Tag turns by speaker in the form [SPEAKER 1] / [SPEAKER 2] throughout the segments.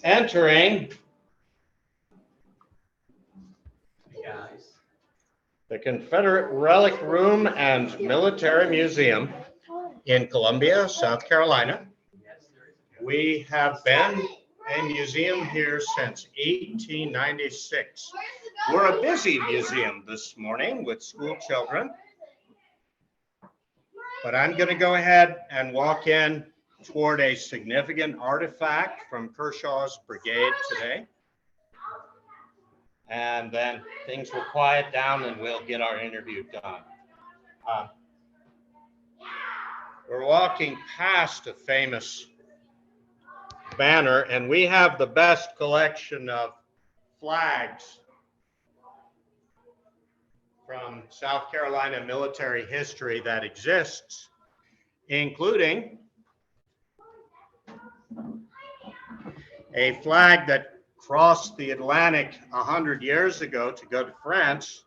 [SPEAKER 1] Entering the Confederate Relic Room and Military Museum in Columbia, South Carolina. We have been a museum here since 1896. We're a busy museum this morning with school children, but I'm going to go ahead and walk in toward a significant artifact from Kershaw's brigade today. And then things will quiet down and we'll get our interview done. We're walking past a famous banner, and we have the best collection of flags from South Carolina military history that exists, including a flag that crossed the Atlantic 100 years ago to go to France.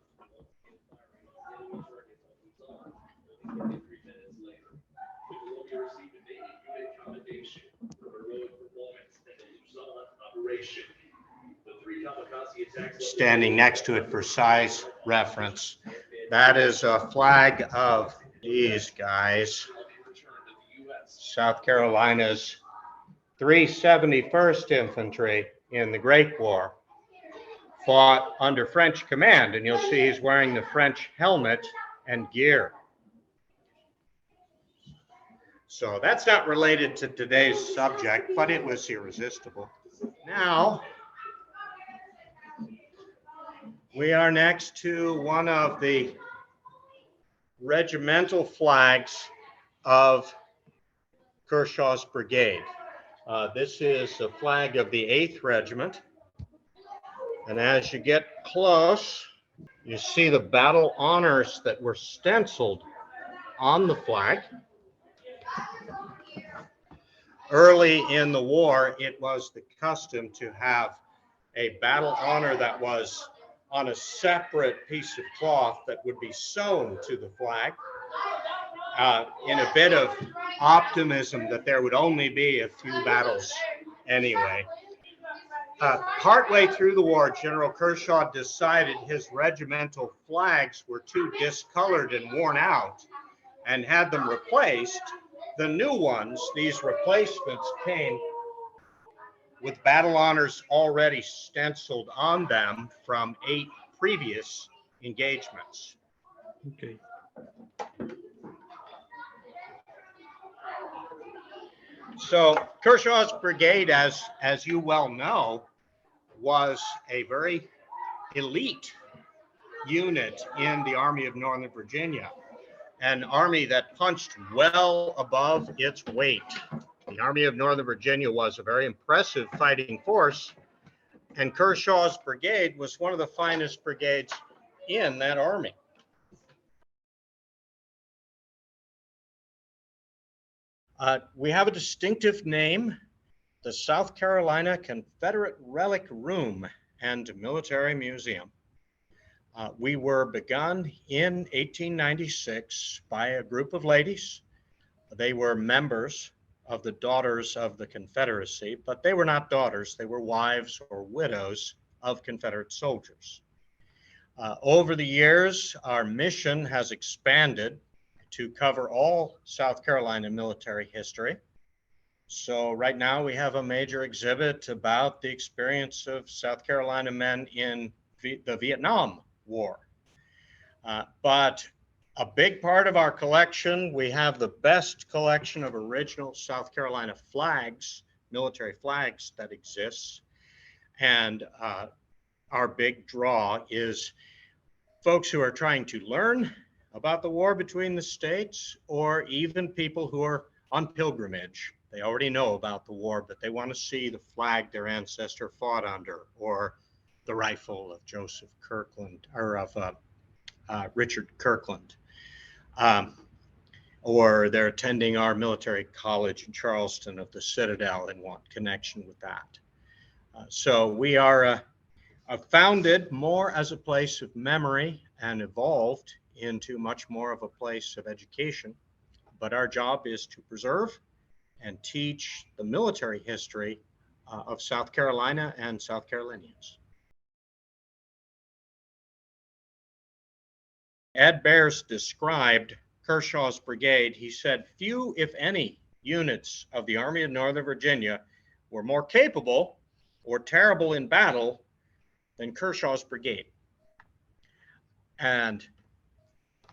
[SPEAKER 1] Standing next to it for size reference. That is a flag of these guys. South Carolina's 371st Infantry in the Great War, fought under French command, and you'll see he's wearing the French helmet and gear. So that's not related to today's subject, but it was irresistible. Now, we are next to one of the regimental flags of Kershaw's brigade. This is the flag of the 8th Regiment. And as you get close, you see the battle honors that were stenciled on the flag. Early in the war, it was the custom to have a battle honor that was on a separate piece of cloth that would be sewn to the flag, in a bit of optimism that there would only be a few battles anyway. Partway through the war, General Kershaw decided his regimental flags were too discolored and worn out and had them replaced. The new ones, these replacements, came with battle honors already stenciled on them from 8 previous engagements.
[SPEAKER 2] Okay.
[SPEAKER 1] So Kershaw's brigade, as you well know, was a very elite unit in the Army of Northern Virginia, an army that punched well above its weight. The Army of Northern Virginia was a very impressive fighting force, and Kershaw's brigade was one of the finest brigades in that army. We have a distinctive name, the South Carolina Confederate Relic Room and Military Museum. We were begun in 1896 by a group of ladies. They were members of the Daughters of the Confederacy, but they were not daughters, they were wives or widows of Confederate soldiers. Over the years, our mission has expanded to cover all South Carolina military history. So right now we have a major exhibit about the experience of South Carolina men in the Vietnam War. But a big part of our collection, we have the best collection of original South Carolina flags, military flags that exists. And our big draw is folks who are trying to learn about the war between the states, or even people who are on pilgrimage. They already know about the war, but they want to see the flag their ancestor fought under, or the rifle of Joseph Kirkland, or of Richard Kirkland. Or they're attending our military college in Charleston of the Citadel and want connection with that. So we are founded more as a place of memory and evolved into much more of a place of education. But our job is to preserve and teach the military history of South Carolina and South Carolinians. Ed Bears described Kershaw's brigade. He said, few, if any, units of the Army of Northern Virginia were more capable or terrible in battle than Kershaw's brigade. And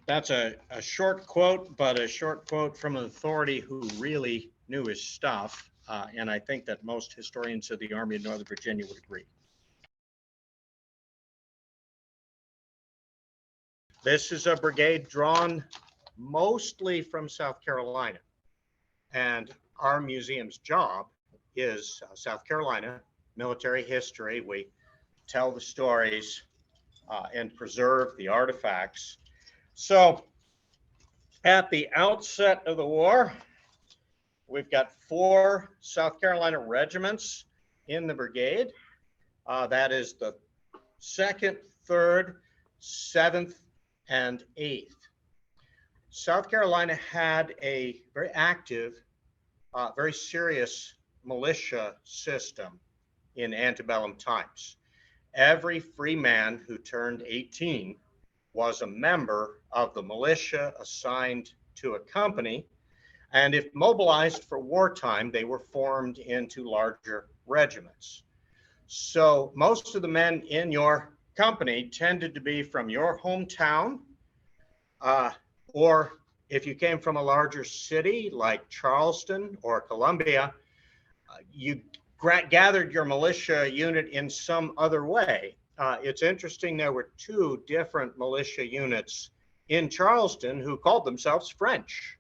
[SPEAKER 1] that's a short quote, but a short quote from an authority who really knew his stuff. And I think that most historians of the Army of Northern Virginia would agree. This is a brigade drawn mostly from South Carolina. And our museum's job is South Carolina military history. We tell the stories and preserve the artifacts. So at the outset of the war, we've got 4 South Carolina regiments in the brigade. That is the 2nd, 3rd, 7th, and 8th. South Carolina had a very active, very serious militia system in antebellum times. Every free man who turned 18 was a member of the militia assigned to a company. And if mobilized for wartime, they were formed into larger regiments. So most of the men in your company tended to be from your hometown, or if you came from a larger city like Charleston or Columbia, you gathered your militia unit in some other way. It's interesting, there were 2 different militia units in Charleston who called themselves French.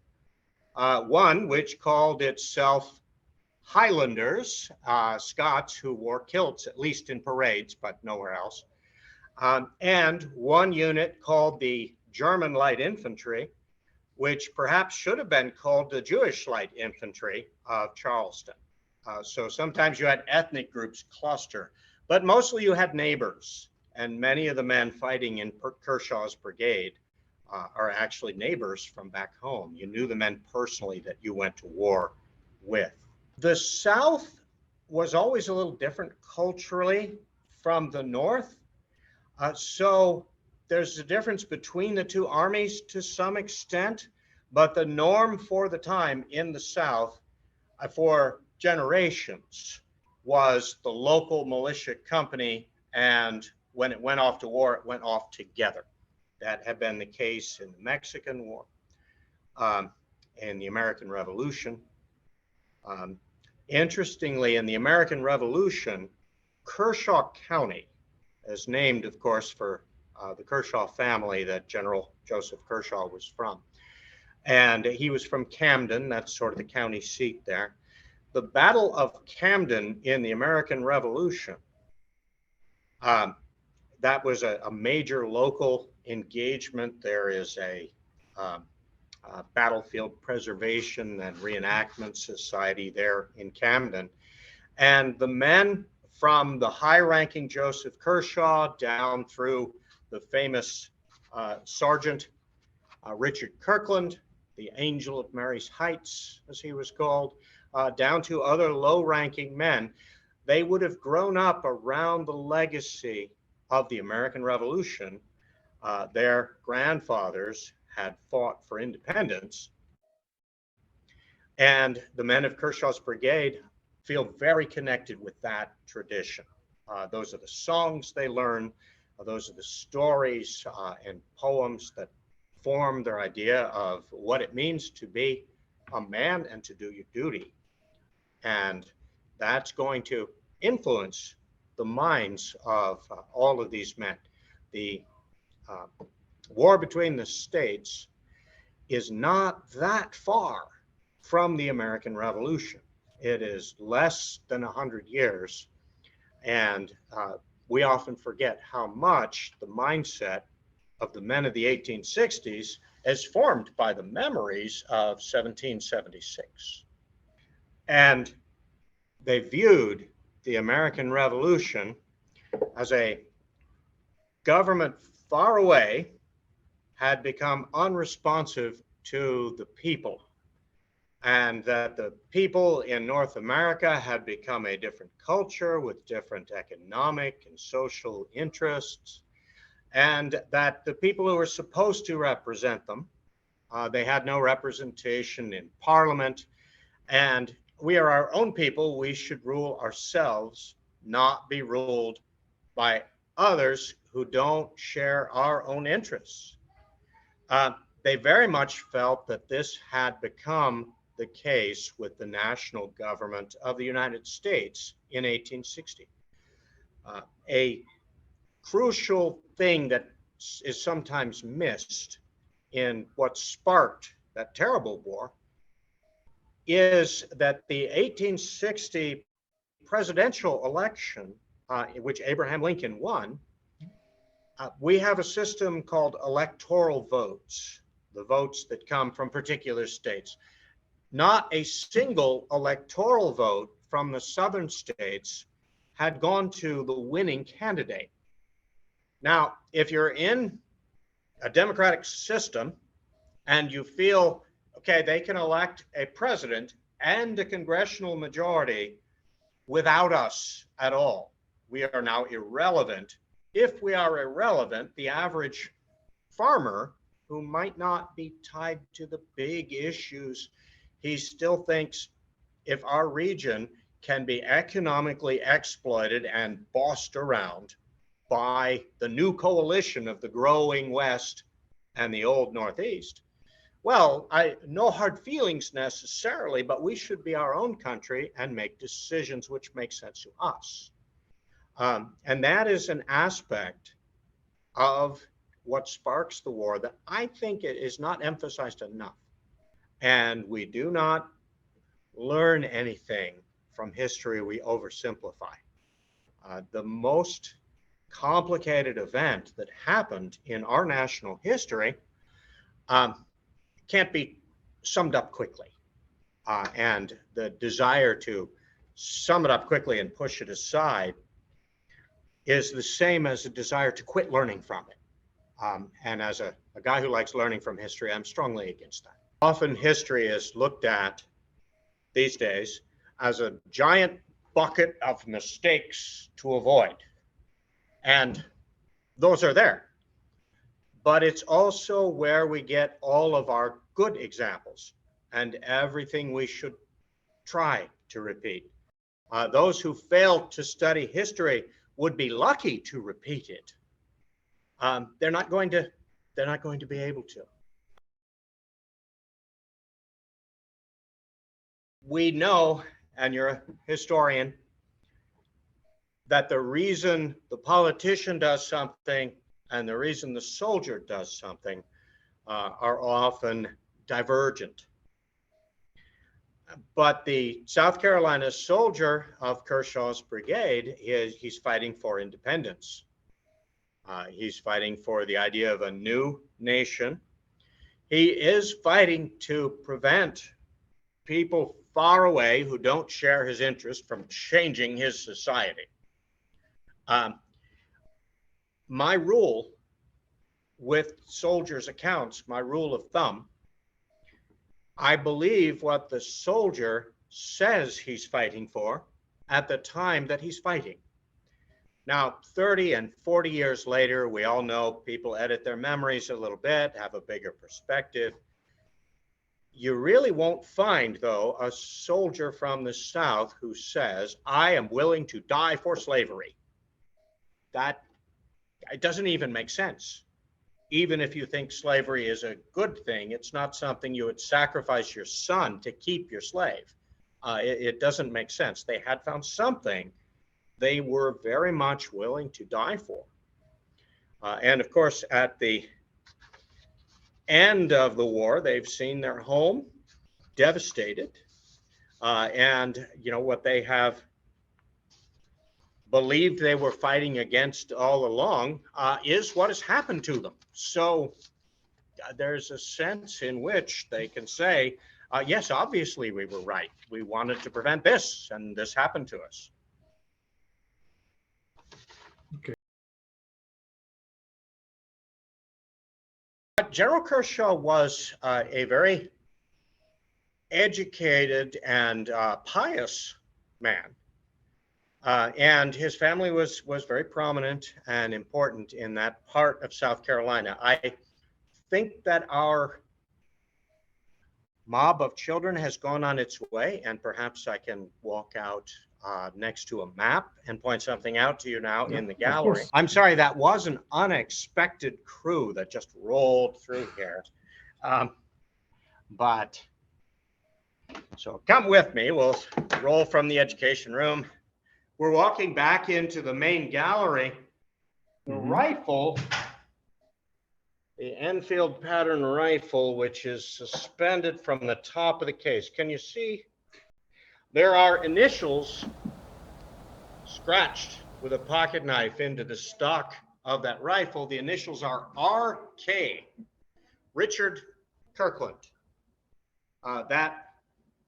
[SPEAKER 1] One which called itself Highlanders, Scots who wore kilts, at least in parades, but nowhere else. And one unit called the German Light Infantry, which perhaps should have been called the Jewish Light Infantry of Charleston. So sometimes you had ethnic groups cluster, but mostly you had neighbors. And many of the men fighting in Kershaw's brigade are actually neighbors from back home. You knew the men personally that you went to war with. The South was always a little different culturally from the North. So there's a difference between the 2 armies to some extent, but the norm for the time in the South for generations was the local militia company, and when it went off to war, it went off together. That had been the case in the Mexican War and the American Revolution. Interestingly, in the American Revolution, Kershaw County is named, of course, for the Kershaw family that General Joseph Kershaw was from. And he was from Camden, that's sort of the county seat there. The Battle of Camden in the American Revolution, that was a major local engagement. There is a battlefield preservation and reenactment society there in Camden. And the men from the high-ranking Joseph Kershaw down through the famous Sergeant Richard Kirkland, the Angel of Mary's Heights, as he was called, down to other low-ranking men, they would have grown up around the legacy of the American Revolution. Their grandfathers had fought for independence, and the men of Kershaw's brigade feel very connected with that tradition. Those are the songs they learn, those are the stories and poems that form their idea of what it means to be a man and to do your duty. And that's going to influence the minds of all of these men. The war between the states is not that far from the American Revolution. It is less than 100 years. And we often forget how much the mindset of the men of the 1860s is formed by the memories of 1776. And they viewed the American Revolution as a government far away had become unresponsive to the people. and that the people in North America had become a different culture with different economic and social interests, and that the people who were supposed to represent them, they had no representation in Parliament, and we are our own people. We should rule ourselves, not be ruled by others who don't share our own interests. Uh, they very much felt that this had become the case with the national government of the United States in 1860. A crucial thing that is sometimes missed in what sparked that terrible war is that the 1860 presidential election, which Abraham Lincoln won, we have a system called electoral votes, the votes that come from particular states. Not a single electoral vote from the southern states had gone to the winning candidate. Now, if you're in a democratic system and you feel, okay, they can elect a president and a congressional majority without us at all, we are now irrelevant. If we are irrelevant, the average farmer who might not be tied to the big issues, he still thinks if our region can be economically exploited and bossed around by the new coalition of the growing West and the old Northeast, well, no hard feelings necessarily, but we should be our own country and make decisions which make sense to us. And that is an aspect of what sparks the war that I think it is not emphasized enough. And we do not learn anything from history, we oversimplify. The most complicated event that happened in our national history can't be summed up quickly. And the desire to sum it up quickly and push it aside is the same as a desire to quit learning from it. And as a guy who likes learning from history, I'm strongly against that. Often history is looked at these days as a giant bucket of mistakes to avoid. And those are there. But it's also where we get all of our good examples and everything we should try to repeat. Those who fail to study history would be lucky to repeat it. They're not going to be able to. We know, and you're a historian, that the reason the politician does something and the reason the soldier does something are often divergent. But the South Carolina soldier of Kershaw's brigade, he's fighting for independence. He's fighting for the idea of a new nation. He is fighting to prevent people far away who don't share his interest from changing his society. My rule with soldiers' accounts, my rule of thumb, I believe what the soldier says he's fighting for at the time that he's fighting. Now, 30 and 40 years later, we all know people edit their memories a little bit, have a bigger perspective. You really won't find, though, a soldier from the South who says, I am willing to die for slavery. That it doesn't even make sense. Even if you think slavery is a good thing, it's not something you would sacrifice your son to keep your slave. It doesn't make sense. They had found something they were very much willing to die for. And of course, at the end of the war, they've seen their home devastated. And what they have believed they were fighting against all along is what has happened to them. So there's a sense in which they can say, yes, obviously we were right. We wanted to prevent this, and this happened to us.
[SPEAKER 2] Okay.
[SPEAKER 1] General Kershaw was a very educated and pious man. And his family was very prominent and important in that part of South Carolina. I think that our mob of children has gone on its way, and perhaps I can walk out next to a map and point something out to you now in the gallery. I'm sorry, that was an unexpected crew that just rolled through here. But so come with me, we'll roll from the education room. We're walking back into the main gallery. The rifle, the Enfield pattern rifle, which is suspended from the top of the case. Can you see? There are initials scratched with a pocket knife into the stock of that rifle. The initials are RK, Richard Kirkland. That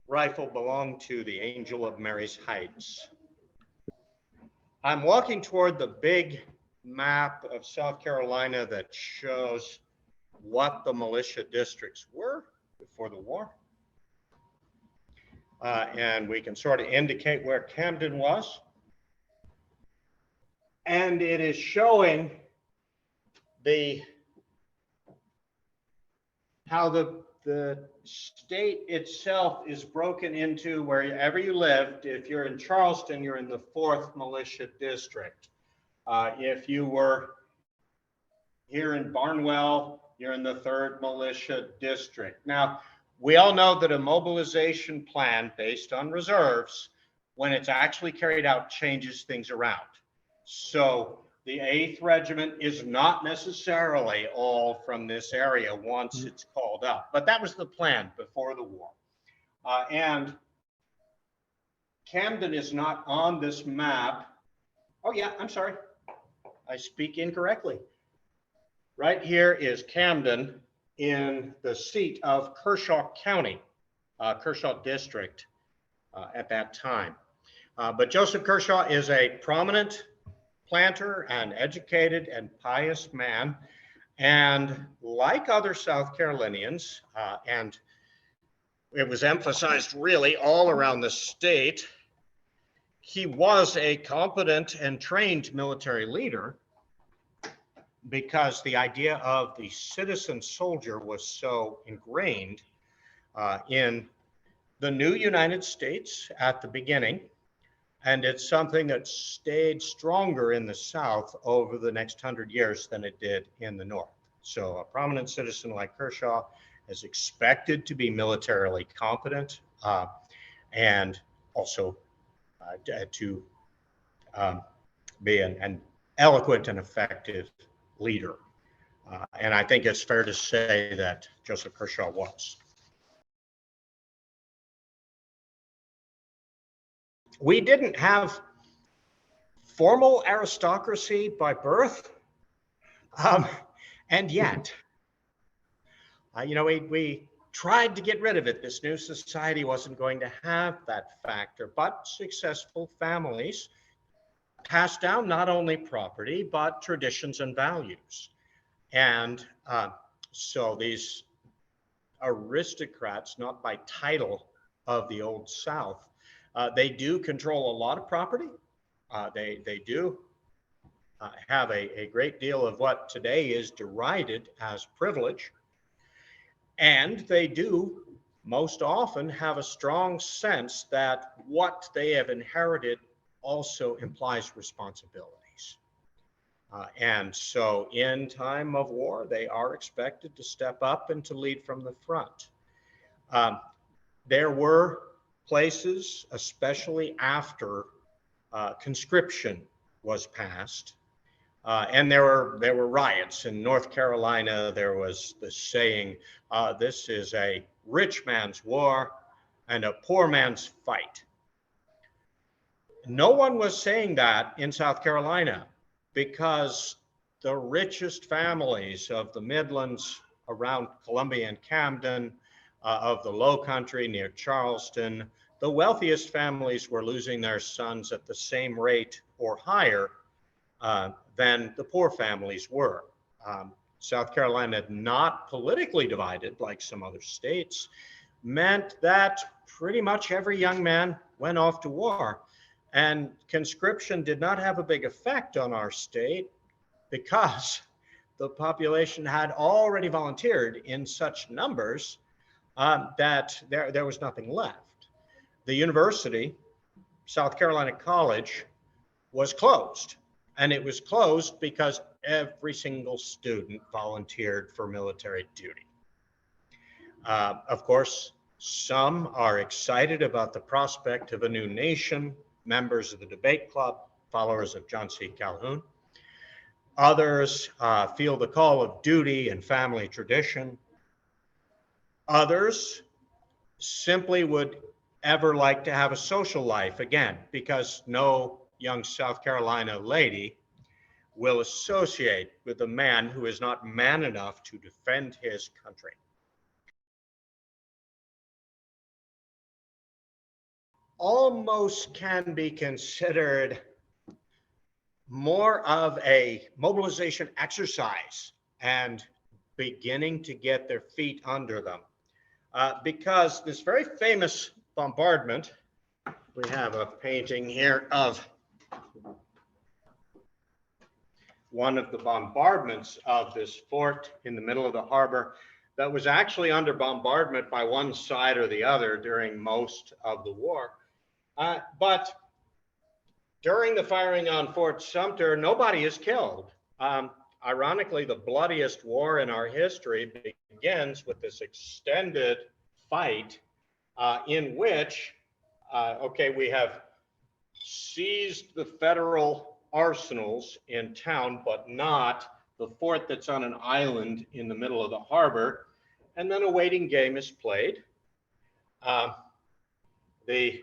[SPEAKER 1] rifle belonged to the Angel of Mary's Heights. I'm walking toward the big map of South Carolina that shows what the militia districts were before the war. And we can sort of indicate where Camden was. And it is showing how the state itself is broken into wherever you lived. If you're in Charleston, you're in the 4th Militia District. If you were here in Barnwell, you're in the 3rd Militia District. Now, we all know that a mobilization plan based on reserves, when it's actually carried out, changes things around. So the 8th Regiment is not necessarily all from this area once it's called up, but that was the plan before the war. And Camden is not on this map. Oh yeah, I'm sorry. I speak incorrectly. Right here is Camden in the seat of Kershaw County, Kershaw District at that time. But Joseph Kershaw is a prominent planter and educated and pious man. And like other South Carolinians, and it was emphasized really all around the state, he was a competent and trained military leader, because the idea of the citizen soldier was so ingrained in the new United States at the beginning. And it's something that stayed stronger in the South over the next 100 years than it did in the North. So a prominent citizen like Kershaw is expected to be militarily competent and also to be an eloquent and effective leader. And I think it's fair to say that Joseph Kershaw was. We didn't have formal aristocracy by birth, and yet, we tried to get rid of it. This new society wasn't going to have that factor, but successful families passed down not only property, but traditions and values. And so these aristocrats, not by title of the Old South, they do control a lot of property. They do have a great deal of what today is derided as privilege. And they do most often have a strong sense that what they have inherited also implies responsibilities. And so in time of war, they are expected to step up and to lead from the front. There were places, especially after conscription was passed, and there were riots. In North Carolina, there was the saying, this is a rich man's war and a poor man's fight. No one was saying that in South Carolina, because the richest families of the Midlands around Columbia and Camden, of the Low Country near Charleston, the wealthiest families were losing their sons at the same rate or higher than the poor families were. South Carolina not politically divided like some other states, meant that pretty much every young man went off to war. And conscription did not have a big effect on our state because the population had already volunteered in such numbers that there was nothing left. The university, South Carolina College, was closed. And it was closed because every single student volunteered for military duty. Of course, some are excited about the prospect of a new nation, members of the debate club, followers of John C. Calhoun. Others feel the call of duty and family tradition. Others simply would ever like to have a social life again, because no young South Carolina lady will associate with a man who is not man enough to defend his country. Almost can be considered more of a mobilization exercise and beginning to get their feet under them. Because this very famous bombardment, we have a painting here of one of the bombardments of this fort in the middle of the harbor that was actually under bombardment by one side or the other during most of the war. But during the firing on Fort Sumter, nobody is killed. Ironically, the bloodiest war in our history begins with this extended fight in which, we have seized the federal arsenals in town, but not the fort that's on an island in the middle of the harbor. And then a waiting game is played. The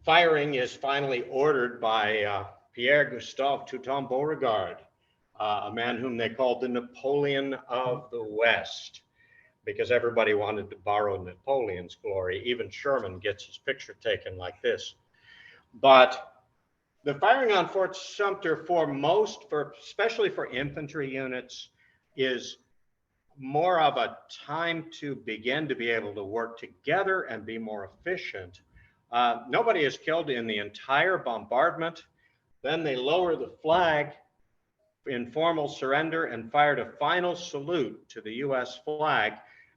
[SPEAKER 1] firing is finally ordered by Pierre Gustave Toutant Beauregard, a man whom they called the Napoleon of the West, because everybody wanted to borrow Napoleon's glory. Even Sherman gets his picture taken like this. But the firing on Fort Sumter especially for infantry units, is more of a time to begin to be able to work together and be more efficient. Nobody is killed in the entire bombardment. Then they lower the flag in formal surrender and fired a final salute to the US flag,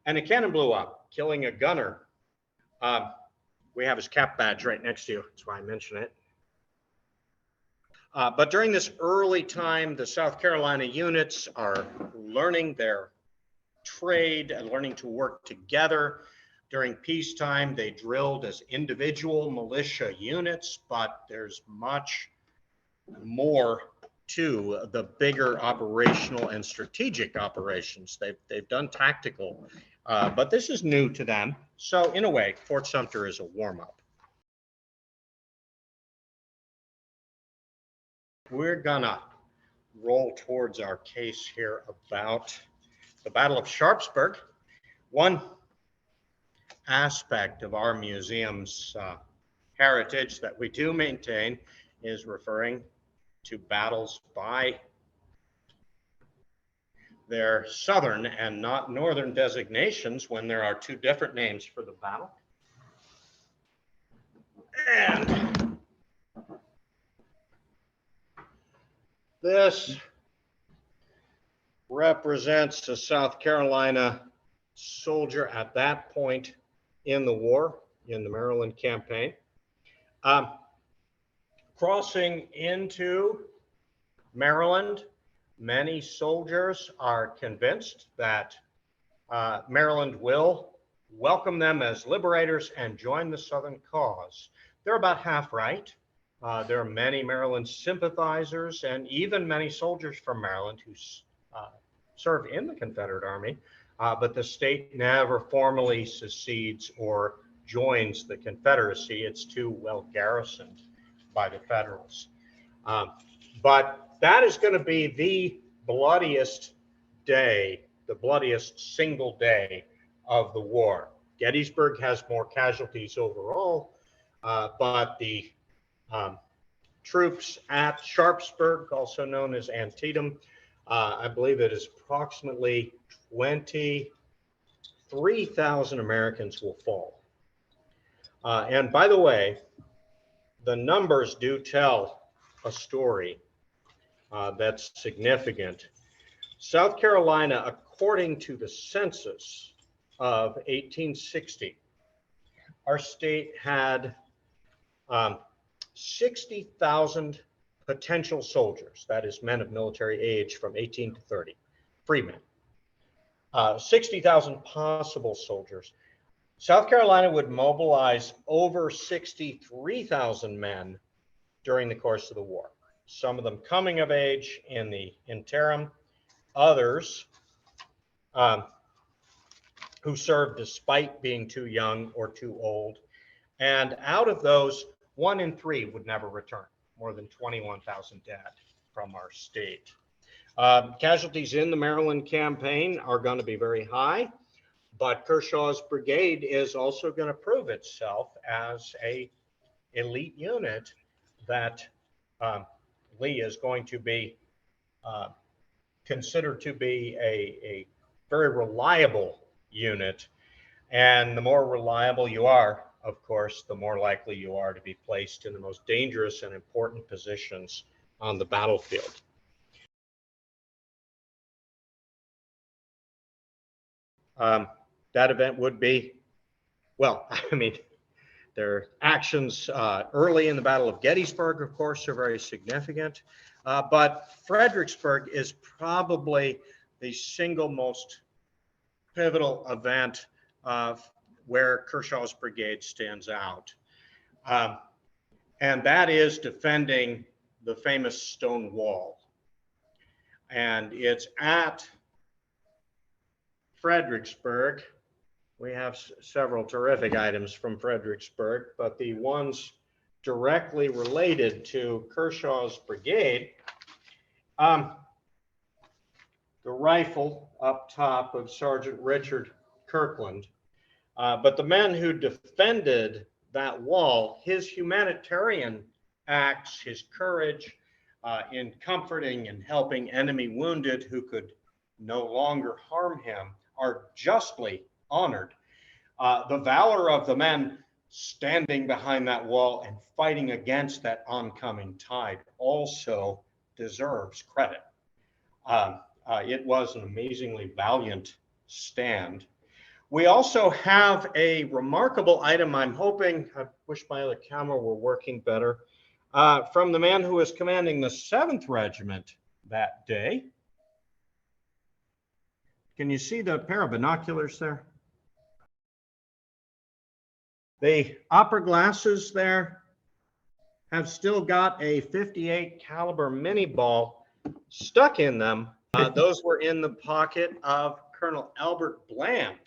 [SPEAKER 1] and a cannon blew up, killing a gunner. We have his cap badge right next to you. That's why I mention it. But during this early time, the South Carolina units are learning their trade and learning to work together. During peacetime, they drilled as individual militia units, but there's much more to the bigger operational and strategic operations. They've done tactical, but this is new to them. So in a way, Fort Sumter is a warm-up. We're gonna roll towards our case here about the Battle of Sharpsburg. One aspect of our museum's heritage that we do maintain is referring to battles by their southern and not northern designations when there are two different names for the battle. And this represents a South Carolina soldier at that point in the war, in the Maryland campaign, crossing into Maryland. Many soldiers are convinced that Maryland will welcome them as liberators and join the Southern cause. They're about half right. There are many Maryland sympathizers and even many soldiers from Maryland who serve in the Confederate Army, but the state never formally secedes or joins the Confederacy. It's too well garrisoned by the Federals. But that is going to be the bloodiest day, the bloodiest single day of the war. Gettysburg has more casualties overall, but the troops at Sharpsburg, also known as Antietam, I believe it is approximately 20 3,000 Americans will fall. And by the way, the numbers do tell a story that's significant. South Carolina, according to the census of 1860, our state had 60,000 potential soldiers, that is men of military age from 18 to 30, free men. 60,000 possible soldiers. South Carolina would mobilize over 63,000 men during the course of the war. Some of them coming of age in the interim, others who served despite being too young or too old. And out of those, 1 in 3 would never return, more than 21,000 dead from our state. Casualties in the Maryland campaign are going to be very high, but Kershaw's brigade is also going to prove itself as an elite unit that Lee is going to be considered to be a very reliable unit. And the more reliable you are, of course, the more likely you are to be placed in the most dangerous and important positions on the battlefield. That event would be, well, I mean, their actions early in the Battle of Gettysburg, of course, are very significant. But Fredericksburg is probably the single most pivotal event where Kershaw's brigade stands out. And that is defending the famous stone wall. And it's at Fredericksburg. We have several terrific items from Fredericksburg, but the ones directly related to Kershaw's brigade, the rifle up top of Sergeant Richard Kirkland, but the men who defended that wall, his humanitarian acts, his courage in comforting and helping enemy wounded who could no longer harm him, are justly honored. The valor of the men standing behind that wall and fighting against that oncoming tide also deserves credit. It was an amazingly valiant stand. We also have a remarkable item. I'm hoping, I wish my other camera were working better, from the man who was commanding the 7th Regiment that day. Can you see the pair of binoculars there? The opera glasses there have still got a .58 caliber mini ball stuck in them. Those were in the pocket of Colonel Albert Bland.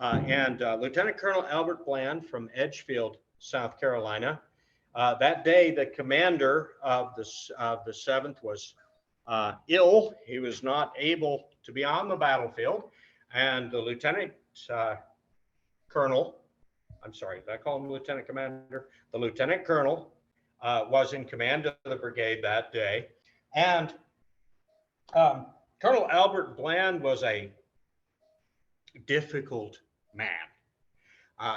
[SPEAKER 1] Lieutenant Colonel Albert Bland from Edgefield, South Carolina. That day, the commander of the 7th was ill. He was not able to be on the battlefield. And the lieutenant colonel, I'm sorry, did I call him lieutenant commander? The lieutenant colonel was in command of the brigade that day. And Colonel Albert Bland was a difficult man.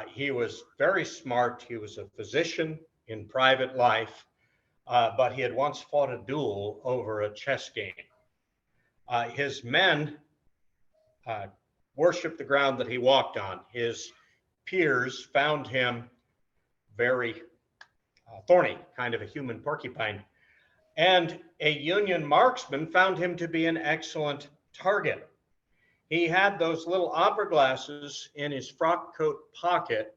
[SPEAKER 1] He was very smart. He was a physician in private life, but he had once fought a duel over a chess game. His men worshiped the ground that he walked on. His peers found him very thorny, kind of a human porcupine. And a Union marksman found him to be an excellent target. He had those little opera glasses in his frock coat pocket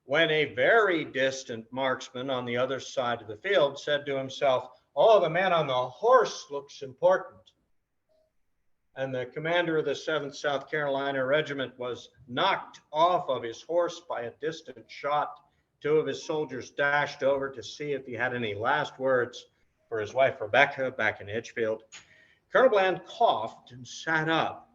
[SPEAKER 1] when a very distant marksman on the other side of the field said to himself, "Oh, the man on the horse looks important." And the commander of the 7th South Carolina Regiment was knocked off of his horse by a distant shot. 2 of his soldiers dashed over to see if he had any last words for his wife, Rebecca, back in Edgefield. Colonel Bland coughed and sat up,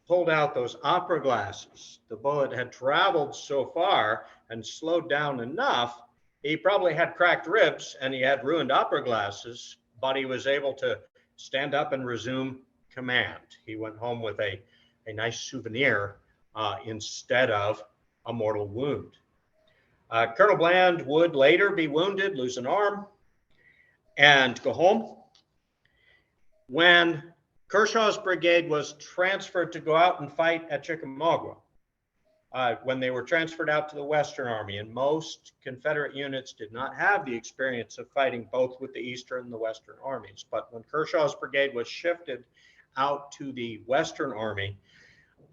[SPEAKER 1] pulled out those opera glasses. The bullet had traveled so far and slowed down enough. He probably had cracked ribs and he had ruined opera glasses, but he was able to stand up and resume command. He went home with a a nice souvenir instead of a mortal wound. Colonel Bland would later be wounded, lose an arm, and go home. When Kershaw's brigade was transferred to go out and fight at Chickamauga, when they were transferred out to the Western Army, and most Confederate units did not have the experience of fighting both with the Eastern and the Western armies. But when Kershaw's brigade was shifted out to the Western Army,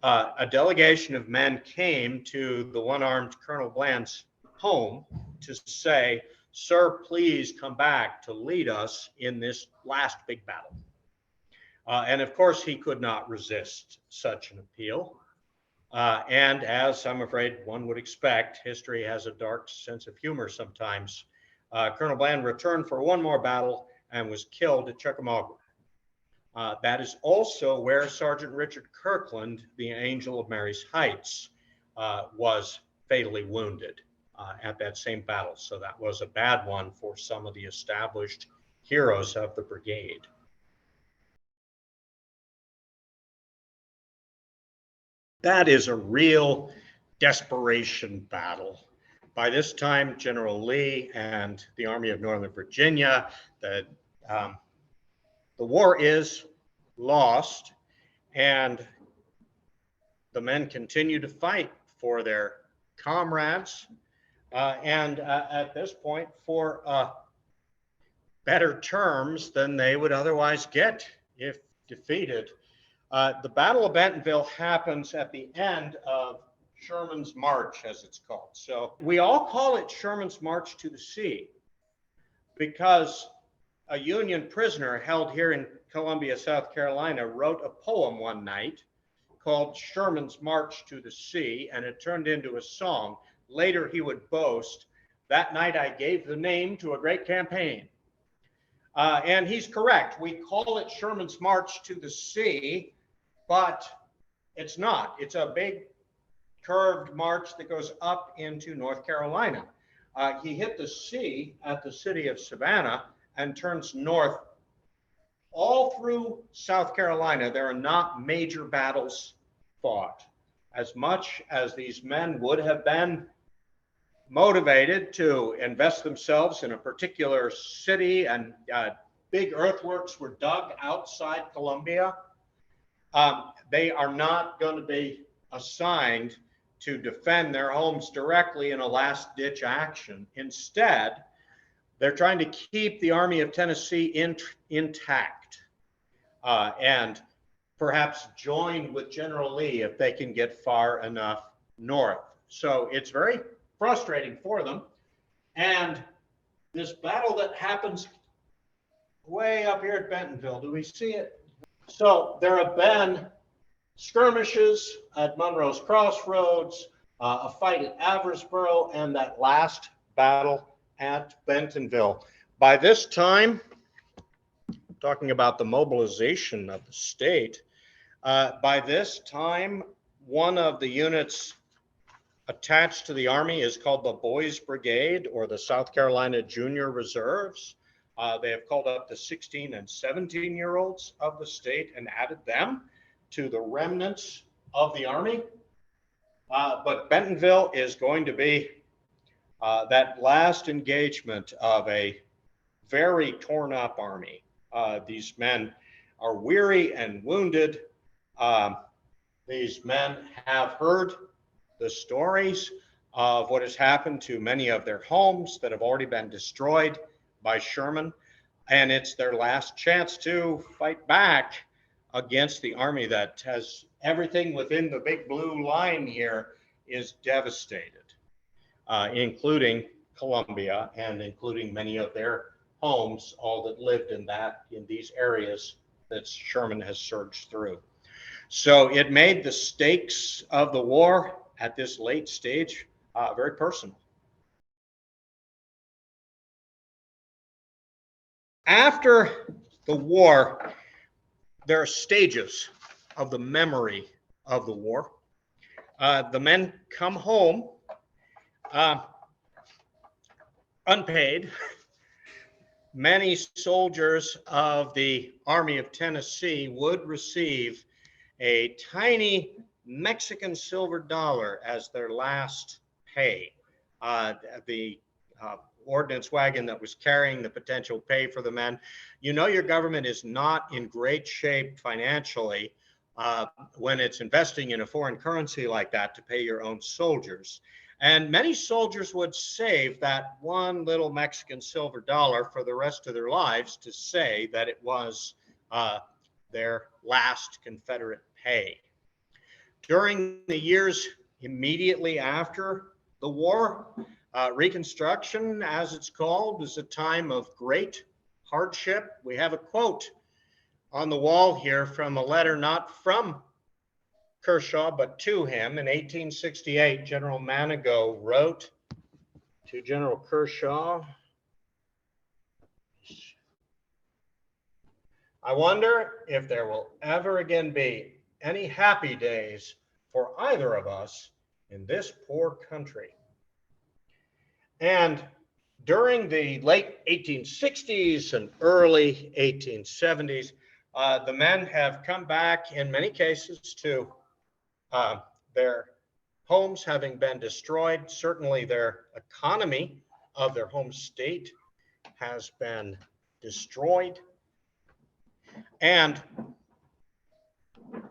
[SPEAKER 1] a delegation of men came to the one-armed Colonel Bland's home to say, "Sir, please come back to lead us in this last big battle." And of course, he could not resist such an appeal. And as I'm afraid one would expect, history has a dark sense of humor sometimes. Colonel Bland returned for one more battle and was killed at Chickamauga. That is also where Sergeant Richard Kirkland, the Angel of Mary's Heights, was fatally wounded at that same battle. So that was a bad one for some of the established heroes of the brigade. That is a real desperation battle. By this time, General Lee and the Army of Northern Virginia, the war is lost, and the men continue to fight for their comrades, and at this point, for better terms than they would otherwise get if defeated. The Battle of Bentonville happens at the end of Sherman's March, as it's called. So we all call it Sherman's March to the Sea because a Union prisoner held here in Columbia, South Carolina, wrote a poem one night called Sherman's March to the Sea, and it turned into a song. Later he would boast, "That night I gave the name to a great campaign." And he's correct. We call it Sherman's March to the Sea, but it's not. It's a big curved march that goes up into North Carolina. He hit the sea at the city of Savannah and turns north. All through South Carolina, there are not major battles fought. As much as these men would have been motivated to invest themselves in a particular city, and big earthworks were dug outside Columbia, they are not going to be assigned to defend their homes directly in a last-ditch action. Instead, they're trying to keep the Army of Tennessee intact and perhaps join with General Lee if they can get far enough north. So it's very frustrating for them. And this battle that happens way up here at Bentonville, do we see it? So there have been skirmishes at Monroe's Crossroads, a fight at Aversboro, and that last battle at Bentonville. By this time, talking about the mobilization of the state, by this time, one of the units attached to the Army is called the Boys Brigade, or the South Carolina Junior Reserves. They have called up the 16 and 17-year-olds of the state and added them to the remnants of the Army. But Bentonville is going to be that last engagement of a very torn up Army. These men are weary and wounded. These men have heard the stories of what has happened to many of their homes that have already been destroyed by Sherman, and it's their last chance to fight back against the Army that has everything within the big blue line here is devastated, including Columbia and including many of their homes, all that lived in these areas that Sherman has surged through. So it made the stakes of the war at this late stage very personal. After the war, there are stages of the memory of the war. The men come home unpaid. Many soldiers of the Army of Tennessee would receive a tiny Mexican silver dollar as their last pay. The ordnance wagon that was carrying the potential pay for the men. You know, your government is not in great shape financially when it's investing in a foreign currency like that to pay your own soldiers. And many soldiers would save that one little Mexican silver dollar for the rest of their lives to say that it was their last Confederate pay. During the years immediately after the war, Reconstruction, as it's called, is a time of great hardship. We have a quote on the wall here from a letter not from Kershaw, but to him. In 1868, General Manigault wrote to General Kershaw, "I wonder if there will ever again be any happy days for either of us in this poor country." And during the late 1860s and early 1870s, the men have come back in many cases to their homes having been destroyed. Certainly their economy of their home state has been destroyed. And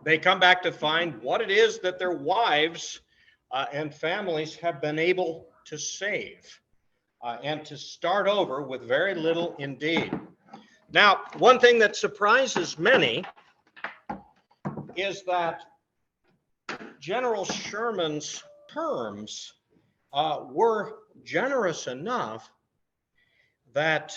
[SPEAKER 1] they come back to find what it is that their wives and families have been able to save and to start over with very little indeed. Now, one thing that surprises many is that General Sherman's terms were generous enough that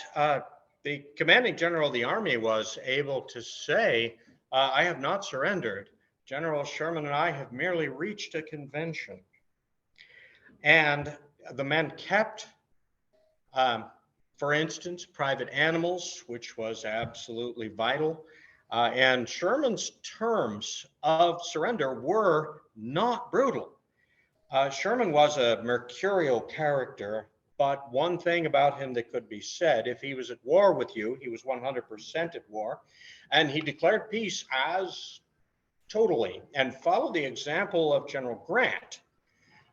[SPEAKER 1] the commanding general of the army was able to say, "I have not surrendered. General Sherman and I have merely reached a convention." And the men kept, for instance, private animals, which was absolutely vital. And Sherman's terms of surrender were not brutal. Sherman was a mercurial character, but one thing about him that could be said, if he was at war with you, he was 100% at war, and he declared peace as totally and followed the example of General Grant.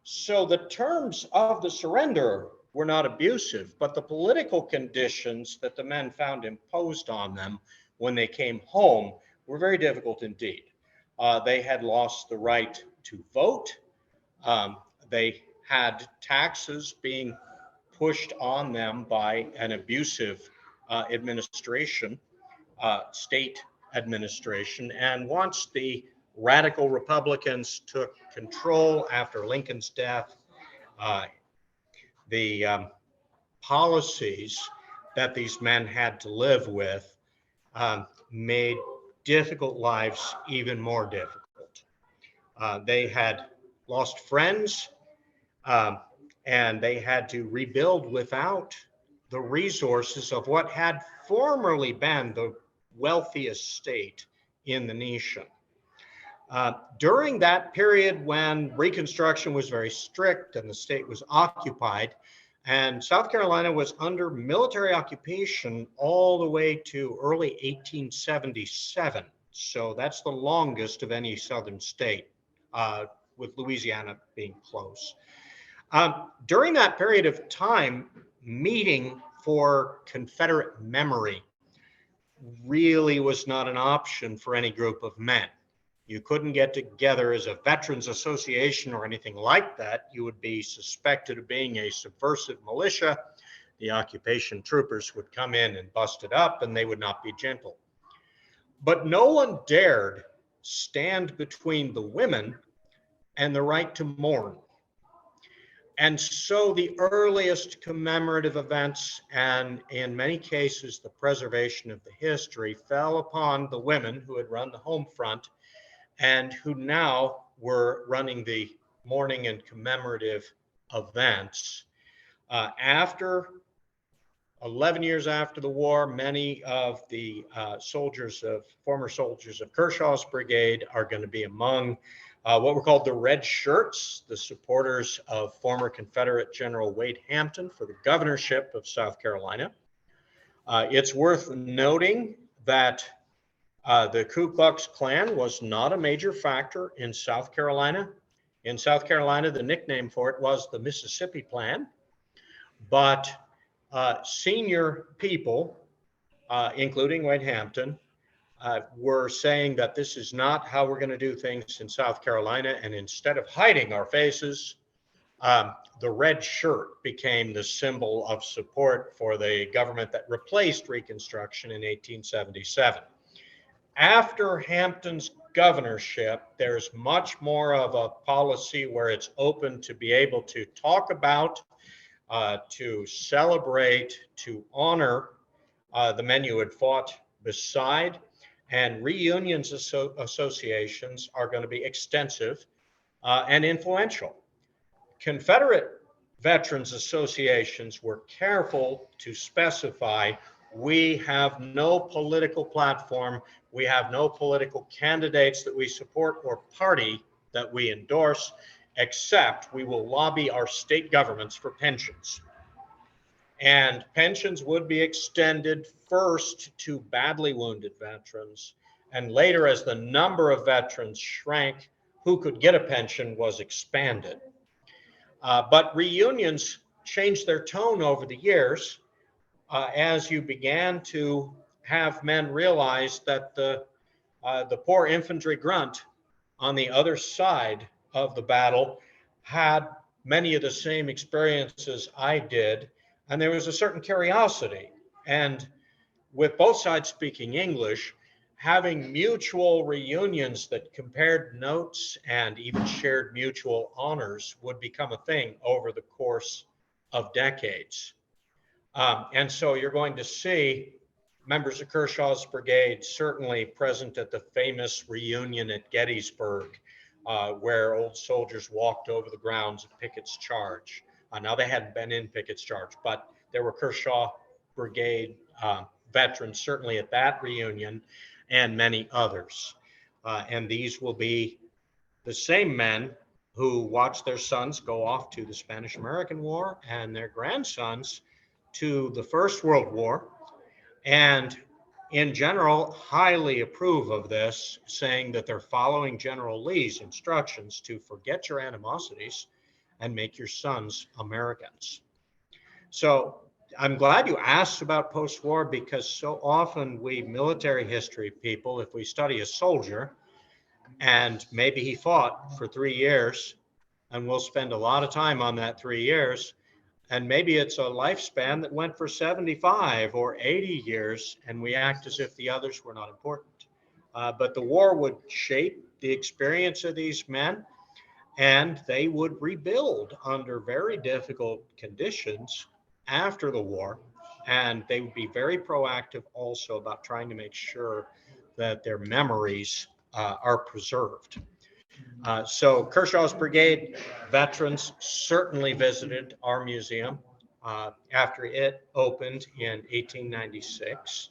[SPEAKER 1] So the terms of the surrender were not abusive, but the political conditions that the men found imposed on them when they came home were very difficult indeed. They had lost the right to vote. They had taxes being pushed on them by an abusive administration, state administration. And once the radical Republicans took control after Lincoln's death, the policies that these men had to live with made difficult lives even more difficult. They had lost friends, and they had to rebuild without the resources of what had formerly been the wealthiest state in the nation. During that period when Reconstruction was very strict and the state was occupied, and South Carolina was under military occupation all the way to early 1877. So that's the longest of any southern state, with Louisiana being close. During that period of time, meeting for Confederate memory really was not an option for any group of men. You couldn't get together as a veterans association or anything like that. You would be suspected of being a subversive militia. The occupation troopers would come in and bust it up, and they would not be gentle. But no one dared stand between the women and the right to mourn. And so the earliest commemorative events, and in many cases the preservation of the history, fell upon the women who had run the home front and who now were running the mourning and commemorative events. After 11 years after the war, many of the former soldiers of Kershaw's brigade are going to be among what were called the Red Shirts, the supporters of former Confederate General Wade Hampton for the governorship of South Carolina. It's worth noting that The Ku Klux Klan was not a major factor in South Carolina. In South Carolina, the nickname for it was the Mississippi Plan. But senior people, including Wade Hampton, were saying that this is not how we're going to do things in South Carolina. And instead of hiding our faces, the red shirt became the symbol of support for the government that replaced Reconstruction in 1877. After Hampton's governorship, there's much more of a policy where it's open to be able to talk about, to celebrate, to honor the men you had fought beside. And reunions associations are going to be extensive and influential. Confederate veterans associations were careful to specify we have no political platform, we have no political candidates that we support or party that we endorse, except we will lobby our state governments for pensions. And pensions would be extended first to badly wounded veterans, and later, as the number of veterans shrank, who could get a pension was expanded. But reunions changed their tone over the years as you began to have men realize that the poor infantry grunt on the other side of the battle had many of the same experiences I did, and there was a certain curiosity. And with both sides speaking English, having mutual reunions that compared notes and even shared mutual honors would become a thing over the course of decades. And so you're going to see members of Kershaw's brigade certainly present at the famous reunion at Gettysburg, where old soldiers walked over the grounds of Pickett's Charge. Now they hadn't been in Pickett's Charge, but there were Kershaw brigade veterans certainly at that reunion, and many others. And these will be the same men who watched their sons go off to the Spanish-American War and their grandsons to the First World War, and in general highly approve of this, saying that they're following General Lee's instructions to forget your animosities and make your sons Americans. So I'm glad you asked about post-war, because so often we military history people, if we study a soldier and maybe he fought for 3 years, and we'll spend a lot of time on that 3 years, and maybe it's a lifespan that went for 75 or 80 years, and we act as if the others were not important. But the war would shape the experience of these men, and they would rebuild under very difficult conditions after the war, and they would be very proactive also about trying to make sure that their memories are preserved. So Kershaw's brigade veterans certainly visited our museum after it opened in 1896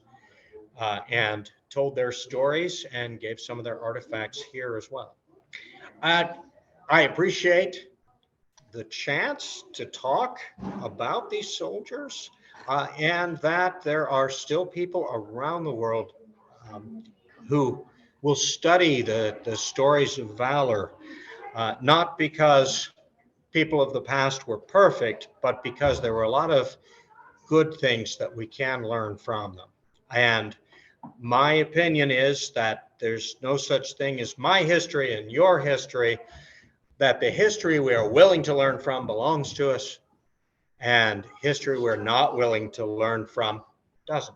[SPEAKER 1] and told their stories and gave some of their artifacts here as well. I appreciate the chance to talk about these soldiers and that there are still people around the world who will study the stories of valor, not because people of the past were perfect, but because there were a lot of good things that we can learn from them. And my opinion is that there's no such thing as my history and your history, that the history we are willing to learn from belongs to us, and history we're not willing to learn from doesn't.